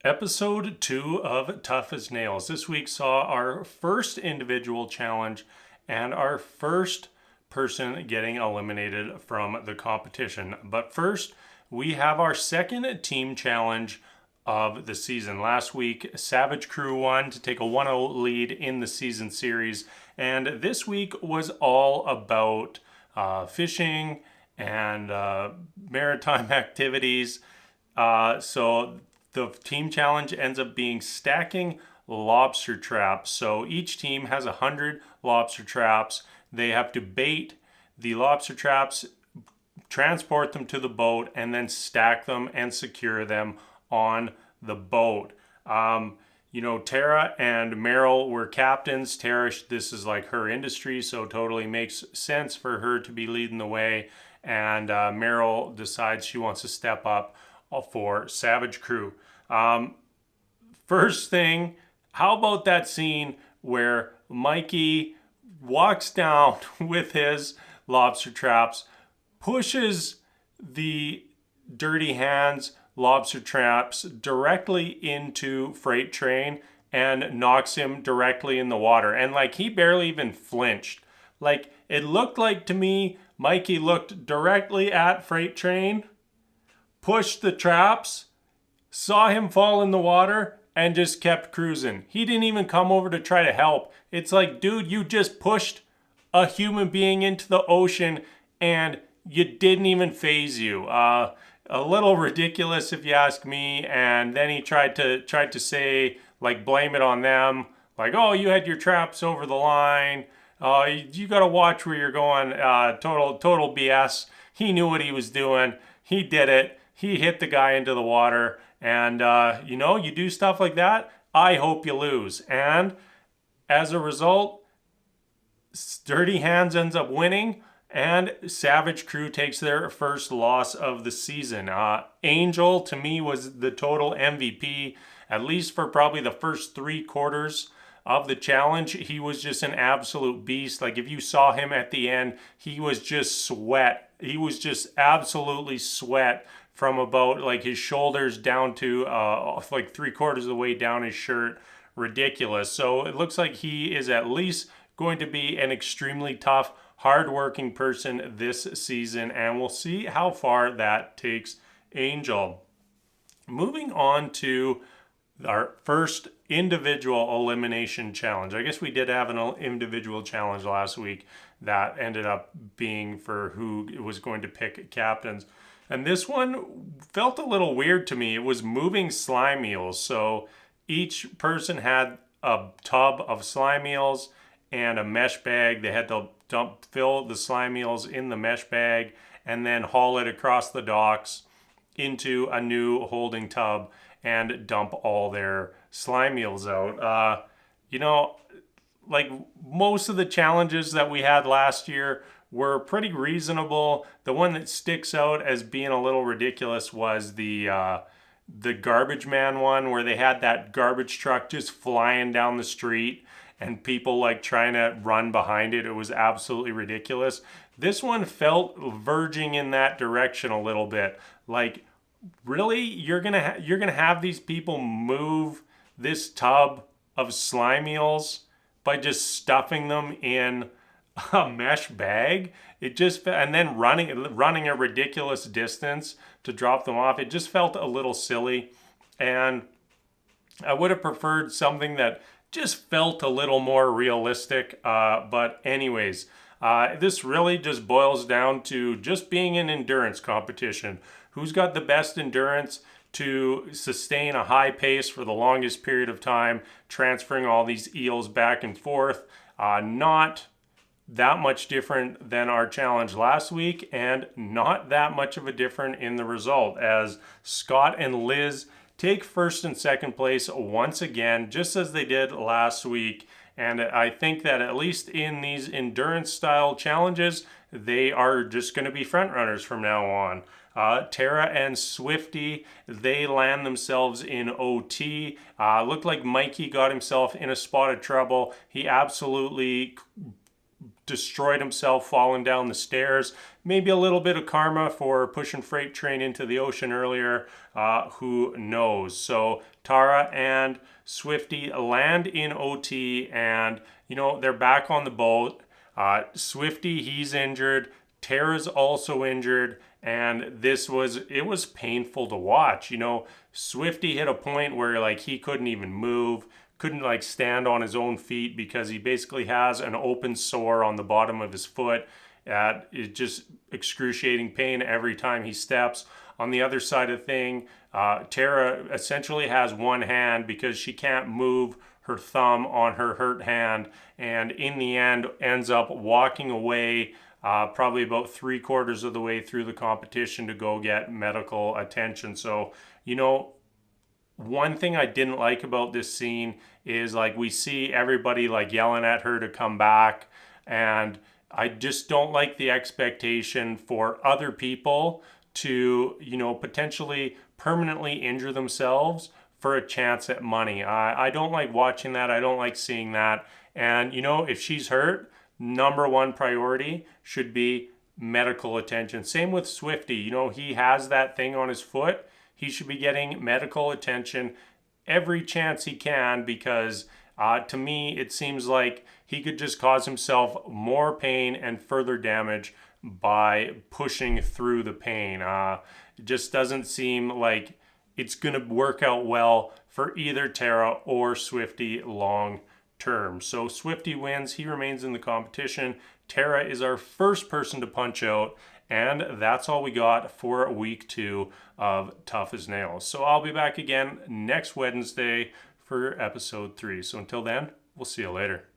Episode 2 of Tough as Nails. This week saw our first individual challenge and our first person getting eliminated from the competition. But first, we have our second team challenge of the season. Last week, Savage Crew won to take a 1-0 lead in the season series. And this week was all about fishing and maritime activities. So the team challenge ends up being stacking lobster traps. So each team has 100 lobster traps. They have to bait the lobster traps, transport them to the boat, and then stack them and secure them on the boat. Tara and Meryl were captains. Tara, this is like her industry, so totally makes sense for her to be leading the way. And Meryl decides she wants to step up for Savage Crew. First thing, how about that scene where Mikey walks down with his lobster traps, pushes the Dirty Hands lobster traps directly into Freight Train and knocks him directly in the water. And he barely even flinched. It looked like to me, Mikey looked directly at Freight Train, pushed the traps, saw him fall in the water, and just kept cruising. He didn't even come over to try to help. It's like, dude, you just pushed a human being into the ocean and you didn't even faze you. A little ridiculous if you ask me. And then he tried to say, blame it on them. Oh, you had your traps over the line. You got to watch where you're going. Total BS. He knew what he was doing. He did it. He hit the guy into the water. And, you do stuff like that, I hope you lose. And as a result, Dirty Hands ends up winning, and Savage Crew takes their first loss of the season. Angel, to me, was the total MVP, at least for probably the first 3 quarters of the challenge. He was just an absolute beast. If you saw him at the end, he was just sweat. He was just absolutely sweat from about his shoulders down to 3/4 of the way down his shirt. Ridiculous. So it looks like he is at least going to be an extremely tough, hardworking person this season, and we'll see how far that takes Angel. Moving on to our first individual elimination challenge. I guess we did have an individual challenge last week that ended up being for who was going to pick captains. And this one felt a little weird to me. It was moving slime eels. So each person had a tub of slime eels and a mesh bag. They had to fill the slime eels in the mesh bag and then haul it across the docks into a new holding tub and dump all their slime eels out. Most of the challenges that we had last year were pretty reasonable. The one that sticks out as being a little ridiculous was the garbage man one, where they had that garbage truck just flying down the street and people trying to run behind it. It was absolutely ridiculous. This one felt verging in that direction a little bit. Really, you're gonna have these people move this tub of slime eels by just stuffing them in a mesh bag? And then running a ridiculous distance to drop them off. It just felt a little silly, and I would have preferred something that just felt a little more realistic. But anyways, this really just boils down to just being an endurance competition. Who's got the best endurance to sustain a high pace for the longest period of time, transferring all these eels back and forth? Not that much different than our challenge last week, and not that much of a different in the result, as Scott and Liz take first and second place once again, just as they did last week. And I think that at least in these endurance style challenges, they are just going to be front runners from now on. Tara and Swifty, they land themselves in OT. Looked like Mikey got himself in a spot of trouble. He absolutely destroyed himself falling down the stairs. Maybe a little bit of karma for pushing freight train into the ocean earlier. Who knows? So Tara and Swifty land in OT, and they're back on the boat. Swifty, he's injured. Tara's also injured, and it was painful to watch. Swifty hit a point where like he couldn't even move, couldn't like stand on his own feet because he basically has an open sore on the bottom of his foot. It's just excruciating pain every time he steps. On the other side of the thing, Tara essentially has one hand because she can't move her thumb on her hurt hand, and in the end ends up walking away probably about 3/4 of the way through the competition to go get medical attention. So, one thing I didn't like about this scene is like we see everybody like yelling at her to come back, and I just don't like the expectation for other people to, potentially permanently injure themselves for a chance at money. I don't like watching that. I don't like seeing that. And, if she's hurt, number one priority should be medical attention. Same with Swifty. He has that thing on his foot. He should be getting medical attention every chance he can because to me, it seems like he could just cause himself more pain and further damage by pushing through the pain. It just doesn't seem like it's going to work out well for either Tara or Swifty long term. So Swifty wins. He remains in the competition. Tara is our first person to punch out. And that's all we got for week 2 of Tough as Nails. So I'll be back again next Wednesday for episode 3. So until then, we'll see you later.